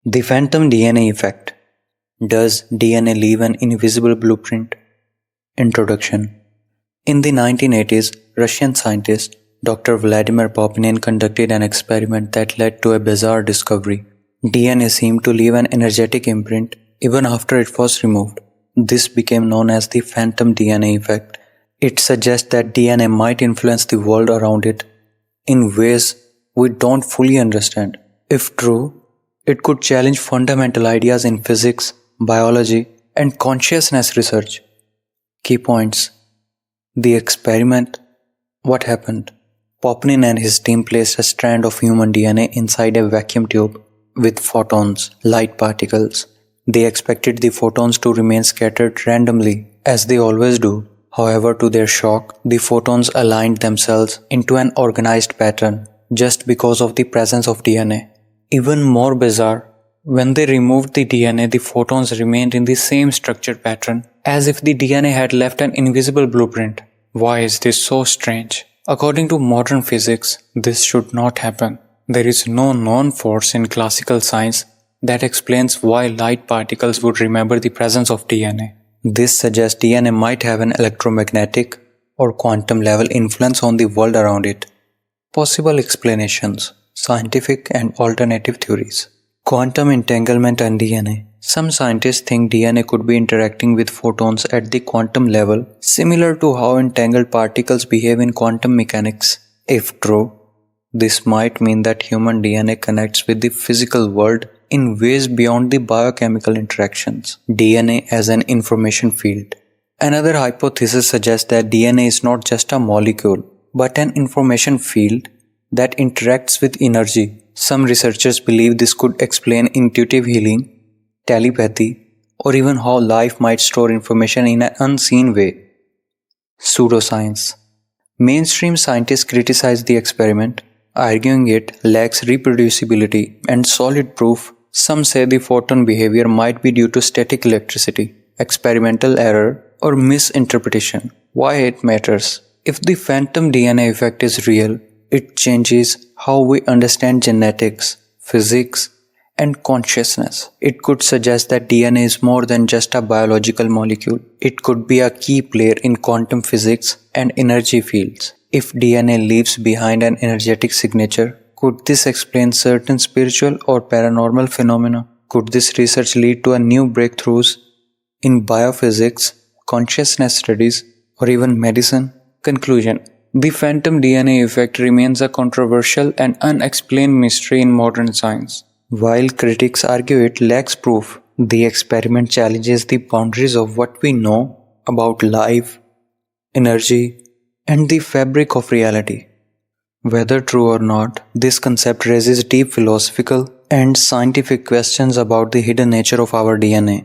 The phantom DNA effect. Does DNA leave an invisible blueprint? Introduction. In the 1980s, Russian scientist Dr. Vladimir Popinin conducted an experiment that led to a bizarre discovery. DNA seemed to leave an energetic imprint even after it was removed. This became known as the phantom DNA effect. It suggests that DNA might influence the world around it in ways we don't fully understand. If true, it could challenge fundamental ideas in physics, biology, and consciousness research. Key points. The experiment. What happened? Popnin and his team placed a strand of human DNA inside a vacuum tube with photons, light particles. They expected the photons to remain scattered randomly, as they always do. However, to their shock, the photons aligned themselves into an organized pattern just because of the presence of DNA. Even more bizarre, when they removed the DNA, the photons remained in the same structured pattern, as if the DNA had left an invisible blueprint. Why is this so strange? According to modern physics, this should not happen. There is no known force in classical science that explains why light particles would remember the presence of DNA. This suggests DNA might have an electromagnetic or quantum level influence on the world around it. Possible explanations, scientific and alternative theories. Quantum entanglement and DNA. Some scientists think DNA could be interacting with photons at the quantum level, similar to how entangled particles behave in quantum mechanics. If true, this might mean that human DNA connects with the physical world in ways beyond the biochemical interactions. DNA as an information field. Another hypothesis suggests that DNA is not just a molecule, but an information field that interacts with energy. Some researchers believe this could explain intuitive healing, telepathy, or even how life might store information in an unseen way. Pseudoscience. Mainstream scientists criticize the experiment, arguing it lacks reproducibility and solid proof. Some say the photon behavior might be due to static electricity, experimental error, or misinterpretation. Why it matters? If the phantom DNA effect is real, it changes how we understand genetics, physics, and consciousness. It could suggest that DNA is more than just a biological molecule. It could be a key player in quantum physics and energy fields. If DNA leaves behind an energetic signature, could this explain certain spiritual or paranormal phenomena? Could this research lead to a new breakthroughs in biophysics, consciousness studies, or even medicine? Conclusion. The phantom DNA effect remains a controversial and unexplained mystery in modern science. While critics argue it lacks proof, the experiment challenges the boundaries of what we know about life, energy, and the fabric of reality. Whether true or not, this concept raises deep philosophical and scientific questions about the hidden nature of our DNA.